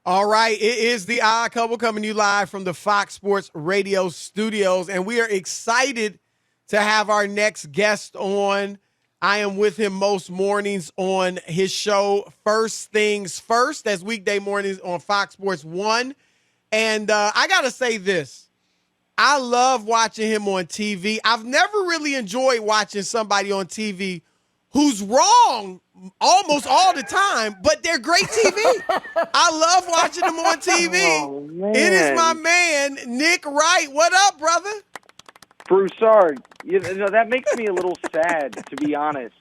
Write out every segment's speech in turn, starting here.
All right, it is the Odd Couple coming to you live from the Fox Sports Radio studios, and we are excited to have our next guest on. I am with him most mornings on his show, First Things First. That's weekday mornings on Fox Sports 1. And I got to say this. I love watching him on TV. I've never really enjoyed watching somebody on TV who's wrong almost all the time, but they're great TV. I love watching them on TV. Oh, man. It is my man, Nick Wright. What up, brother? Broussard, that makes me a little sad, to be honest,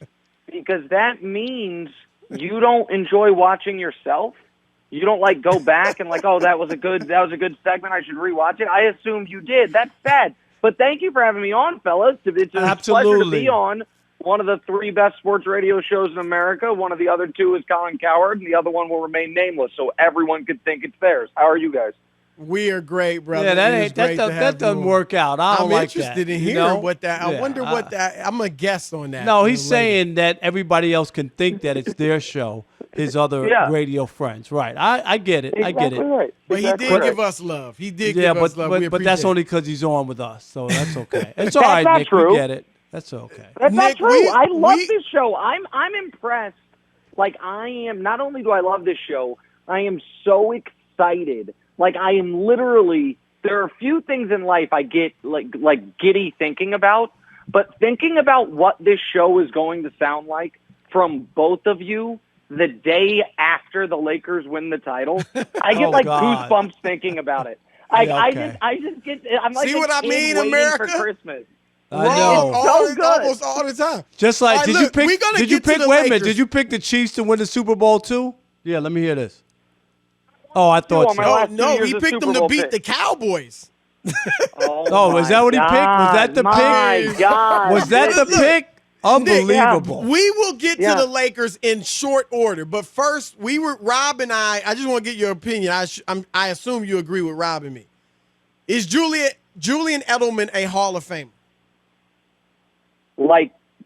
because that means you don't enjoy watching yourself. You don't go back and oh, that was a good segment. I should rewatch it. I assumed you did. That's sad. But thank you for having me on, fellas. It's a pleasure to be on one of the 3 best sports radio shows in America. One of the other 2 is Colin Cowherd, and the other one will remain nameless, so everyone could think it's theirs. How are you guys? We are great, brother. Yeah, that doesn't work out. I'm interested in hearing what that. I wonder what that. I'm a guest on that. No, he's saying that everybody else can think that it's their show. His other radio friends, right? I get it. Exactly I get it. Right. But exactly he did right. give us love. He did give us love. But that's only because he's on with us, so that's okay. It's all That's right, not Nick. true. We get it. That's okay. That's not Nick, true. I love this show. I'm impressed. I am. Not only do I love this show, I am so excited. I am literally. There are a few things in life I get giddy thinking about, but thinking about what this show is going to sound like from both of you the day after the Lakers win the title, I get goosebumps thinking about it. I just get. I'm like, see what I mean, waiting America? for Christmas. I know. Almost all the time. Just like, All right, did look, you we're gonna pick? Did you get to pick? the Wait a minute. Lakers. Did you pick the Chiefs to win the Super Bowl too? Yeah, let me hear this. Oh, I thought on my so. last No, 2 years he of picked Super them to Bowl beat pick. the Cowboys. Oh, is that what he picked? Was that the my pick? God. Was that the Look, pick? Unbelievable. We will get to the Lakers in short order, but first, Rob and I just want to get your opinion. I assume you agree with Rob and me. Is Julian Edelman a Hall of Famer?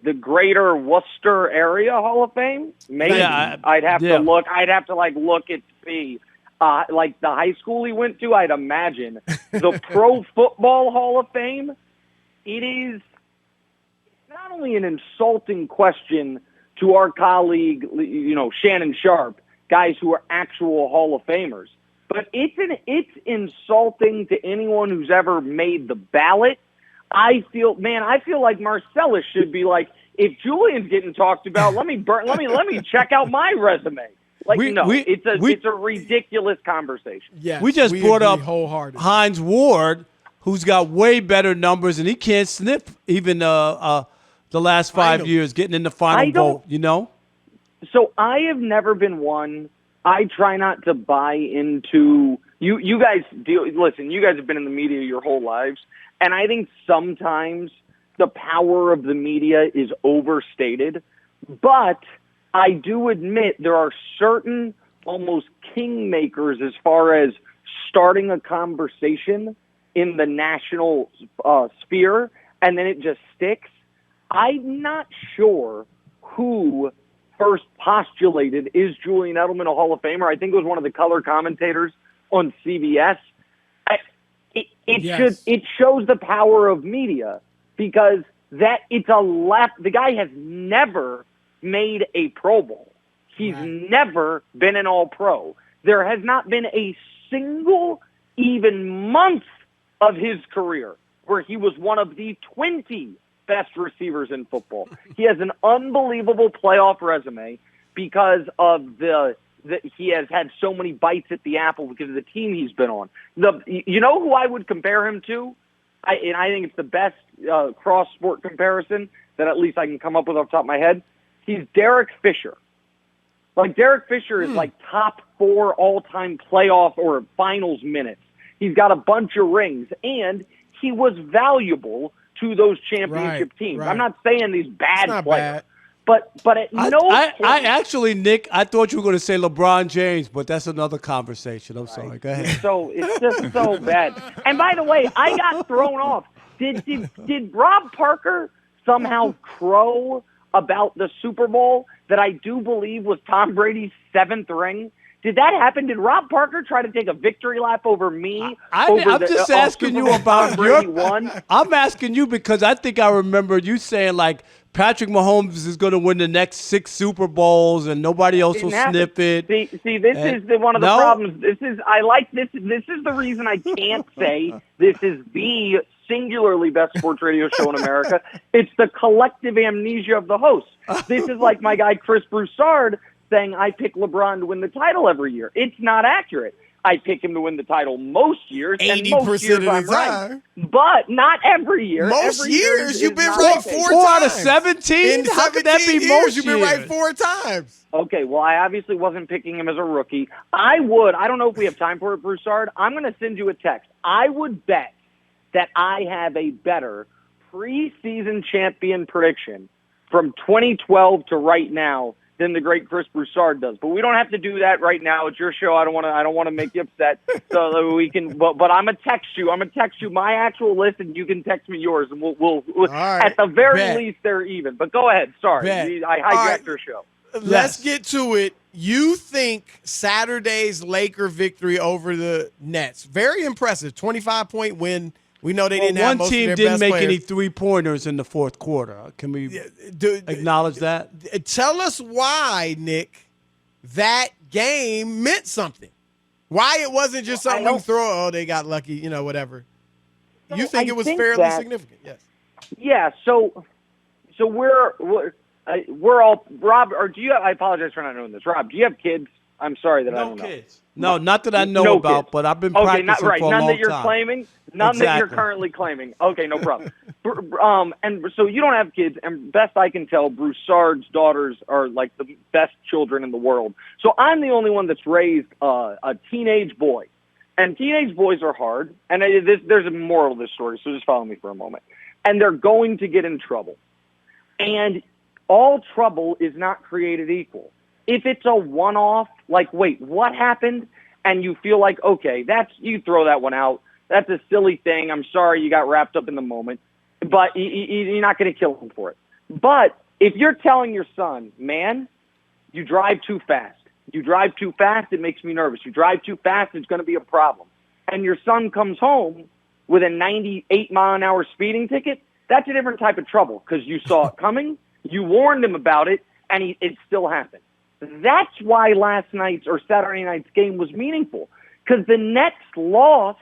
The greater Worcester area Hall of Fame? Maybe. Yeah, I'd have to look. I'd have to look at the high school he went to. I'd imagine the Pro Football Hall of Fame. It is not only an insulting question to our colleague, Shannon Sharp, guys who are actual Hall of Famers, but it's insulting to anyone who's ever made the ballot. I feel like Marcellus should be if Julian's getting talked about, let me check out my resume. It's a ridiculous conversation. Yes, we brought up wholeheartedly. Hines Ward, who's got way better numbers, and he can't sniff even the last 5 years getting in the final vote. So I have never been one. I try not to buy into you guys. Listen, you guys have been in the media your whole lives. And I think sometimes the power of the media is overstated, but I do admit there are certain almost kingmakers as far as starting a conversation in the national sphere, and then it just sticks. I'm not sure who first postulated, is Julian Edelman a Hall of Famer? I think it was one of the color commentators on CBS. It shows the power of media because the guy has never made a Pro Bowl. He's never been an All-Pro. There has not been a single even month of his career where he was one of the 20 best receivers in football. He has an unbelievable playoff resume because of he has had so many bites at the apple because of the team he's been on. You know who I would compare him to? And I think it's the best cross-sport comparison that at least I can come up with off the top of my head. He's Derek Fisher. Derek Fisher is top 4 all-time playoff or finals minutes. He's got a bunch of rings, and he was valuable to those championship teams. Right. I'm not saying he's bad player. Bad. But at no point... I actually, Nick, I thought you were going to say LeBron James, but that's another conversation. I'm sorry. Go ahead. So it's just so bad. And by the way, I got thrown off. Did Rob Parker somehow crow about the Super Bowl that I do believe was Tom Brady's 7th ring? Did that happen? Did Rob Parker try to take a victory lap over me? I'm just asking you about Brady won? I'm asking you because I think I remember you saying like Patrick Mahomes is going to win the next 6 Super Bowls and nobody else will sniff it. See, this is one of the problems. This is the reason I can't say this is the singularly best sports radio show in America. It's the collective amnesia of the hosts. This is like my guy Chris Broussard saying I pick LeBron to win the title every year. It's not accurate. I pick him to win the title most years, 80% and most years of the I'm time. right. But not every year. Most every years you've been not right okay. 4 4 times. out of 17? In How could that 17 be years, most you've been right years? 4 times. Okay, well, I obviously wasn't picking him as a rookie. I don't know if we have time for it, Broussard. I'm going to send you a text. I would bet that I have a better preseason champion prediction from 2012 to right now than the great Chris Broussard does. But we don't have to do that right now. It's your show. I don't want to make you upset. So that we can. But I'm gonna text you. I'm gonna text you my actual list, and you can text me yours, and we'll right. at the very Bet. least they're even. But go ahead. Sorry, Bet. I hijacked your show. Let's get to it. You think Saturday's Laker victory over the Nets, very impressive, 25-point win. We know they didn't have one most team of their didn't best make any players. 3-pointers in the fourth quarter. Can we acknowledge that? Tell us why, Nick, that game meant something. Why it wasn't just something we throw, oh, they got lucky, whatever. You think it was fairly significant? Yes. Yeah, so we're all, Rob, or do you, I apologize for not knowing this. Rob, do you have kids? I'm sorry that I don't know. No kids. No, not that I know about, kids. but I've been Okay, practicing for a long none time. that you're claiming, none that you're Exactly. currently claiming. Okay, no problem. And so you don't have kids, and best I can tell, Broussard's daughters are like the best children in the world. So I'm the only one that's raised a teenage boy, and teenage boys are hard. And there's a moral to this story, so just follow me for a moment. And they're going to get in trouble, and all trouble is not created equal. If it's a one-off, like, wait, what happened? And you feel like, okay, you throw that one out. That's a silly thing. I'm sorry you got wrapped up in the moment. But you're not going to kill him for it. But if you're telling your son, man, you drive too fast. You drive too fast, it makes me nervous. You drive too fast, it's going to be a problem. And your son comes home with a 98-mile-an-hour speeding ticket, that's a different type of trouble because you saw it coming, you warned him about it, and it still happened. That's why last night's or Saturday night's game was meaningful, because the Nets lost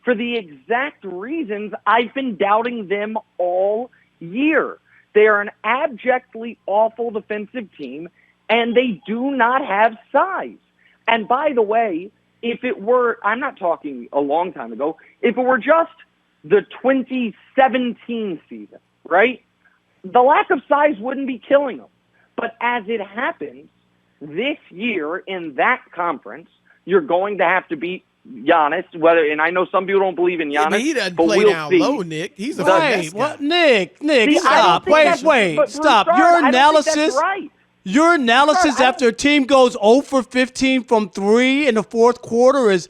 for the exact reasons I've been doubting them all year. They are an abjectly awful defensive team, and they do not have size. And by the way, if it were, I'm not talking a long time ago, if it were just the 2017 season, right, the lack of size wouldn't be killing them. But as it happens, this year in that conference, you're going to have to beat Giannis. And I know some people don't believe in Giannis, Yeah, but he doesn't play we'll down see. low, Nick. He's a Wait, finesse guy. what? Nick, See, stop. Wait, stop. Your analysis, right. your analysis after a team goes 0 for 15 from 3 in the fourth quarter is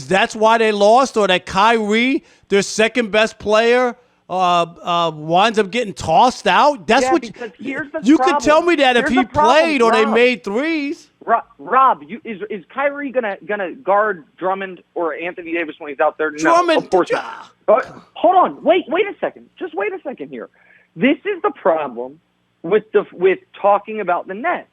that's why they lost, or that Kyrie, their second best player, winds up getting tossed out? That's what because here's the you problem. could tell me that if Here's he the problem, played or they Rob. made threes. Rob, is Kyrie gonna guard Drummond or Anthony Davis when he's out there? No, Drummond, of course not. Hold on, wait a second. Just wait a second here. This is the problem with talking about the Nets.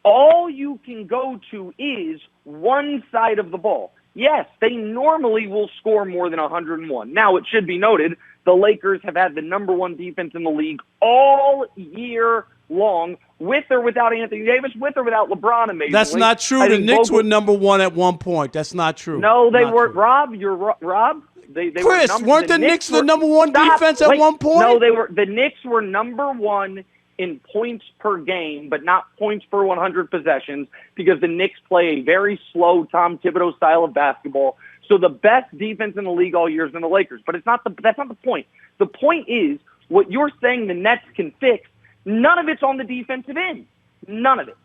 All you can go to is one side of the ball. Yes, they normally will score more than 101. Now, it should be noted, the Lakers have had the number one defense in the league all year long, with or without Anthony Davis, with or without LeBron, amazingly. That's not true. The Knicks were number one at one point. That's not true. No, they Not weren't. true. Rob, Rob. They Chris, weren't the Knicks the number one Stop. defense at Wait. one point? No, they were. The Knicks were number one in points per game, but not points per 100 possessions, because the Knicks play a very slow Tom Thibodeau style of basketball. So the best defense in the league all year is in the Lakers. But that's not the point. The point is, what you're saying the Nets can fix, none of it's on the defensive end. None of it.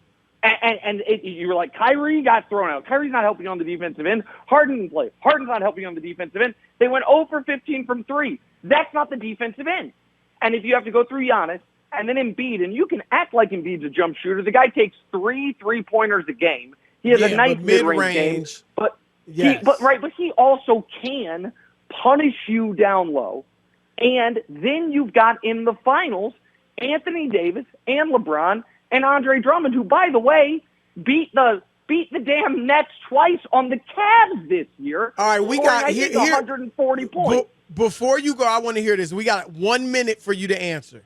And you were like, Kyrie got thrown out. Kyrie's not helping you on the defensive end. Harden didn't play. Harden's not helping you on the defensive end. They went 0 for 15 from 3. That's not the defensive end. And if you have to go through Giannis and then Embiid, and you can act like Embiid's a jump shooter. The guy takes 3 3-pointers a game. He has Yeah, a nice but mid-range game, mid-range, but yes. but he also can punish you down low. And then you've got in the finals Anthony Davis and LeBron and Andre Drummond, who, by the way, beat the damn Nets twice on the Cavs this year. All right, we scoring, got I think, here 140 points. Before you go, I want to hear this. We got 1 minute for you to answer.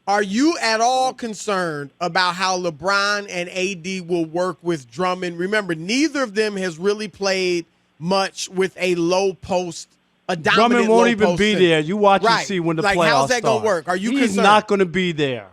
Are you at all concerned about how LeBron and AD will work with Drummond? Remember, neither of them has really played much with a low post, a dominant Drummond won't low even post be center. there. You watch and Right. see when the like, playoffs how's that start. gonna work? Are you He's concerned? not going to be there.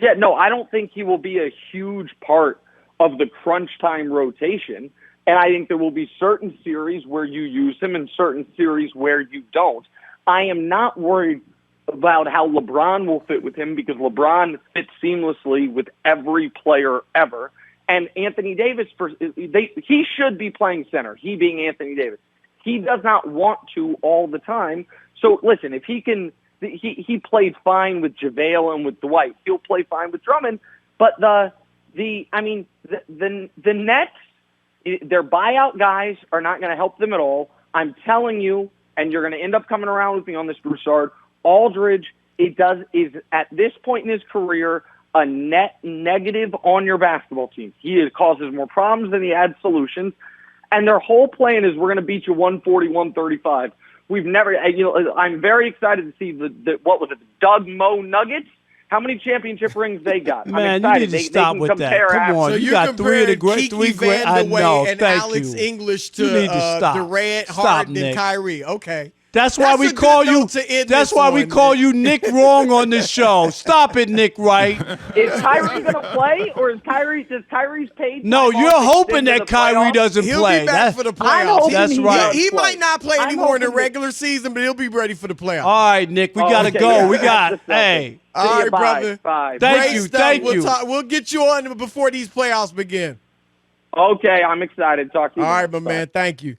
Yeah, no, I don't think he will be a huge part of the crunch time rotation. And I think there will be certain series where you use him and certain series where you don't. I am not worried about how LeBron will fit with him because LeBron fits seamlessly with every player ever. And Anthony Davis, he should be playing center, he being Anthony Davis. He does not want to all the time. So, listen, if he can, he played fine with JaVale and with Dwight. He'll play fine with Drummond. But the Nets, their buyout guys are not going to help them at all. I'm telling you, and you're going to end up coming around with me on this, Broussard, Aldridge is at this point in his career a net negative on your basketball team. He causes more problems than he adds solutions. And their whole plan is we're going to beat you 140-135. We've never, I'm very excited to see what was it, the Doug Moe Nuggets? How many championship rings they got? Man, I'm you excited. need to stop with that. Come on, So you you're got three of the comparing great, Kiki I know. and Thank Alex you. English You need to to stop. Durant, Stop, Harden, Nick. and Kyrie. Okay. That's why That's we a good call you. note to end That's this why we on, call Nick. you Nick Wrong on this show. Stop it, Nick Wright. Is Kyrie going to play, or does Kyrie's paid? No, time you're off hoping extend to that the Kyrie playoffs? doesn't He'll play. be back for the I'm playoffs. hoping That's he right. does He play. might not play I'm anymore in the hoping that- regular season, but he'll be ready for the playoffs. All right, Nick, we Oh, gotta okay, go. yeah, We that's got. the Celtics. Hey, All See ya, right, bye. brother. Bye. Thank Great you, stuff. thank We'll you. We'll get you on before these playoffs begin. Okay, I'm excited. Talk to you. All right, later. my Bye. man. Thank you.